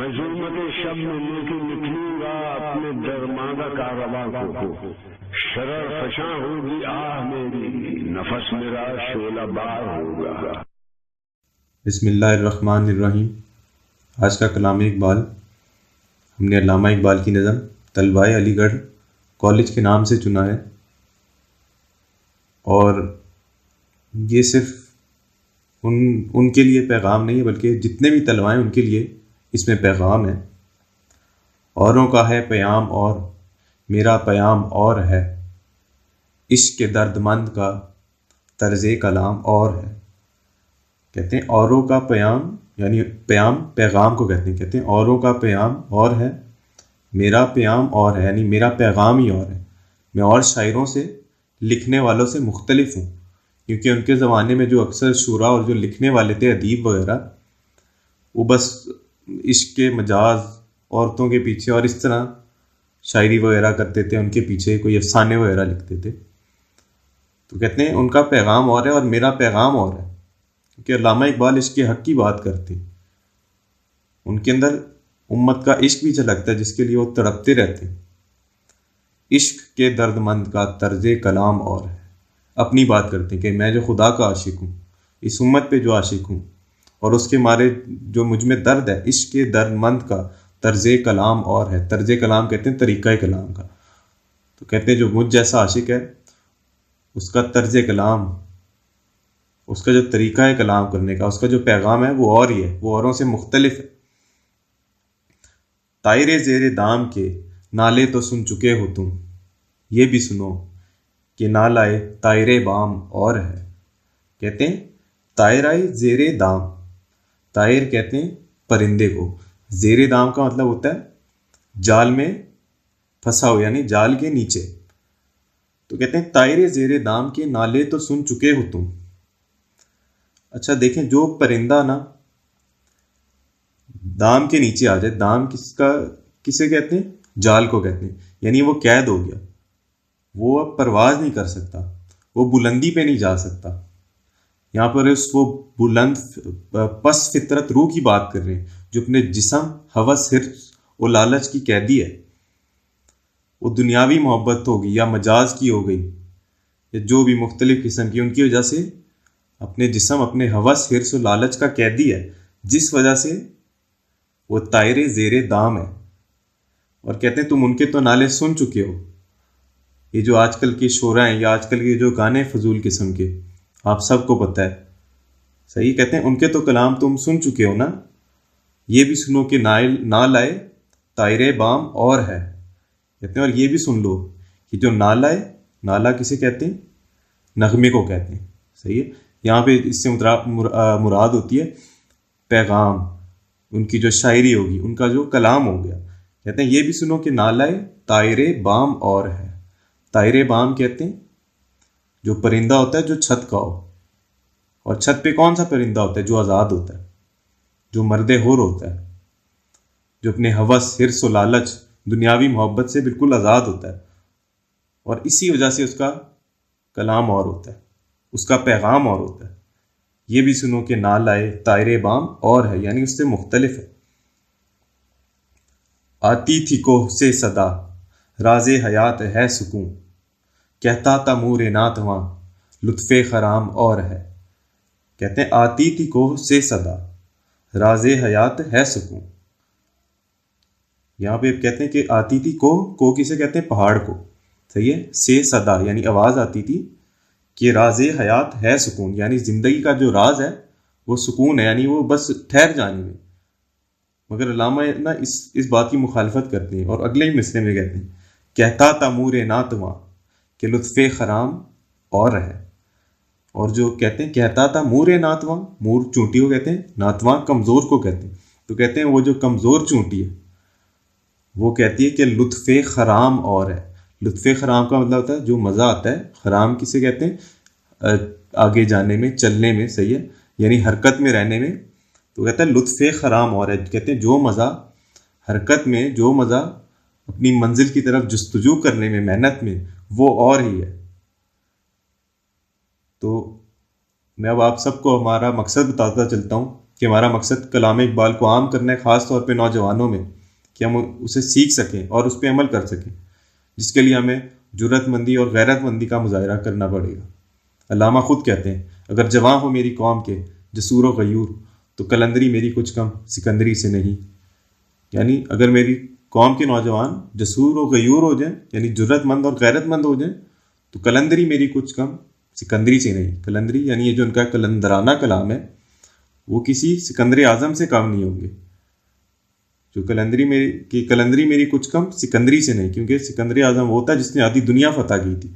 ظلمت شب میں لیکن نکلوں گا اپنے درماندہ کارواں کو، شرر فشاں ہوگی آہ میری، نفس میرا شعلہ بار ہوگا۔ بسم اللہ الرحمن الرحیم۔ آج کا کلام اقبال ہم نے علامہ اقبال کی نظم طلبۂ علی گڑھ کالج کے نام سے چنا ہے، اور یہ صرف ان کے لیے پیغام نہیں ہے بلکہ جتنے بھی طلبہ ہیں ان کے لیے اس میں پیغام ہے۔ اوروں کا ہے پیام اور میرا پیام اور ہے، عشق کے درد مند کا طرز کلام اور ہے۔ کہتے ہیں اوروں کا پیام، یعنی پیغام کو کہتے ہیں اوروں کا پیام اور ہے، میرا پیام اور ہے، یعنی میرا پیغام ہی اور ہے۔ میں اور شاعروں سے، لکھنے والوں سے مختلف ہوں، کیونکہ ان کے زمانے میں جو اکثر شعراء اور جو لکھنے والے تھے ادیب وغیرہ، وہ بس عشق کے مجاز، عورتوں کے پیچھے اور اس طرح شاعری وغیرہ کرتے تھے، ان کے پیچھے کوئی افسانے وغیرہ لکھتے تھے۔ تو کہتے ہیں ان کا پیغام اور ہے اور میرا پیغام اور ہے، کیونکہ علامہ اقبال عشق کے حق کی بات کرتے ہیں۔ ان کے اندر امت کا عشق بھی جھلکتا ہے جس کے لیے وہ تڑپتے رہتے ہیں۔ عشق کے درد مند کا طرز کلام اور ہے، اپنی بات کرتے ہیں کہ میں جو خدا کا عاشق ہوں، اس امت پہ جو عاشق ہوں، اور اس کے مارے جو مجھ میں درد ہے، عشق کے درد مند کا طرز کلام اور ہے۔ طرز کلام کہتے ہیں طریقہ کلام کا، تو کہتے ہیں جو مجھ جیسا عاشق ہے اس کا طرز کلام، اس کا جو طریقہ کلام کرنے کا، اس کا جو پیغام ہے وہ اور ہی ہے، وہ اوروں سے مختلف ہے۔ طائر زیر دام کے نالے تو سن چکے ہو تم، یہ بھی سنو کہ نالائے طائر بام اور ہے۔ کہتے ہیں طائرائے زیر دام، طائر کہتے ہیں پرندے کو، زیر دام کا مطلب ہوتا ہے جال میں پھنسا ہو، یعنی جال کے نیچے۔ تو کہتے ہیں طائر زیر دام کے نالے تو سن چکے ہو تم۔ اچھا دیکھیں، جو پرندہ نا دام کے نیچے آ جائے، دام کسے کہتے ہیں؟ جال کو کہتے ہیں، یعنی وہ قید ہو گیا، وہ اب پرواز نہیں کر سکتا، وہ بلندی پہ نہیں جا سکتا۔ یہاں پر وہ بلند پس فطرت روح کی بات کر رہے ہیں جو اپنے جسم، ہوس، حرص اور لالچ کی قیدی ہے۔ وہ دنیاوی محبت ہوگی یا مجاز کی ہو گئی یا جو بھی مختلف قسم کی، ان کی وجہ سے اپنے جسم، اپنے ہوس، حرص اور لالچ کا قیدی ہے، جس وجہ سے وہ طائر زیر دام ہے۔ اور کہتے ہیں تم ان کے تو نالے سن چکے ہو۔ یہ جو آج کل کے شعراء ہیں یا آج کل کے جو گانے فضول قسم کے، آپ سب کو پتہ ہے، صحیح؟ کہتے ہیں ان کے تو کلام تم سن چکے ہو نا، یہ بھی سنو کہ نال آئے طائر بام اور ہے۔ کہتے ہیں اور یہ بھی سن لو کہ جو نال آئے، نالا کسے کہتے ہیں؟ نغمے کو کہتے ہیں، صحیح ہے؟ یہاں پہ اس سے مراد ہوتی ہے پیغام، ان کی جو شاعری ہوگی، ان کا جو کلام ہو گیا۔ کہتے ہیں یہ بھی سنو کہ نال آئے طائر بام اور ہے۔ طائر بام کہتے ہیں جو پرندہ ہوتا ہے جو چھت کا ہو، اور چھت پہ کون سا پرندہ ہوتا ہے؟ جو آزاد ہوتا ہے، جو مرد حر ہوتا ہے، جو اپنے ہوس، حرص و لالچ، دنیاوی محبت سے بالکل آزاد ہوتا ہے، اور اسی وجہ سے اس کا کلام اور ہوتا ہے، اس کا پیغام اور ہوتا ہے۔ یہ بھی سنو کہ نال آئے طائر بام اور ہے، یعنی اس سے مختلف ہے۔ آتی تھی کوہ سے صدا، راز حیات ہے سکون، کہتا تھا مور ناتواں، لطف خرام اور ہے۔ کہتے ہیں آتی تھی کوہ سے صدا، راز حیات ہے سکون۔ یہاں پہ کہتے ہیں کہ آتی تھی کوہ کسے کہتے ہیں؟ پہاڑ کو، صحیح ہے؟ سے صدا یعنی آواز آتی تھی کہ راز حیات ہے سکون، یعنی زندگی کا جو راز ہے وہ سکون ہے، یعنی وہ بس ٹھہر جانے میں۔ مگر علامہ نا اس بات کی مخالفت کرتے ہیں، اور اگلے ہی مصرعے میں کہتے ہیں کہتا تھا مور ناتواں کہ لطف خرام اور ہے۔ اور جو کہتے ہیں کہتا تھا مور ناتواں، مور چونٹی کو کہتے ہیں، ناتواں کمزور کو کہتے ہیں۔ تو کہتے ہیں وہ جو کمزور چونٹی ہے وہ کہتی ہے کہ لطف خرام اور ہے۔ لطف خرام کا مطلب ہوتا ہے جو مزہ آتا ہے، خرام کسے کہتے ہیں؟ آگے جانے میں، چلنے میں، صحیح ہے؟ یعنی حرکت میں رہنے میں۔ تو کہتا ہے لطف خرام اور ہے، کہتے ہیں جو مزہ حرکت میں، جو مزہ اپنی منزل کی طرف جستجو کرنے میں، محنت میں، وہ اور ہی ہے۔ تو میں اب آپ سب کو ہمارا مقصد بتاتا چلتا ہوں کہ ہمارا مقصد کلام اقبال کو عام کرنا ہے، خاص طور پہ نوجوانوں میں، کہ ہم اسے سیکھ سکیں اور اس پہ عمل کر سکیں، جس کے لیے ہمیں جرات مندی اور غیرت مندی کا مظاہرہ کرنا پڑے گا۔ علامہ خود کہتے ہیں، اگر جواں ہو میری قوم کے جسور و غیور، تو قلندری میری کچھ کم سکندری سے نہیں۔ یعنی اگر میری قوم کے نوجوان جسور و غیور ہو جائیں، یعنی جرات مند اور غیرت مند ہو جائیں، تو قلندری میری کچھ کم سکندری سے نہیں۔ قلندری یعنی یہ جو ان کا قلندرانہ کلام ہے، وہ کسی سکندر اعظم سے کم نہیں ہوں گے۔ جو قلندری میری کچھ کم سکندری سے نہیں، کیونکہ سکندر اعظم وہ ہوتا ہے جس نے آدھی دنیا فتح کی تھی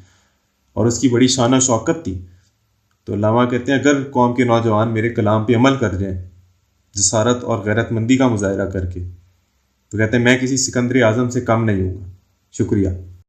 اور اس کی بڑی شان و شوکت تھی۔ تو علامہ کہتے ہیں اگر قوم کے نوجوان میرے کلام پہ عمل کر جائیں جسارت اور غیرت مندی کا مظاہرہ کر کے، تو کہتے ہیں میں کسی سکندر اعظم سے کم نہیں ہوں گا۔ شکریہ۔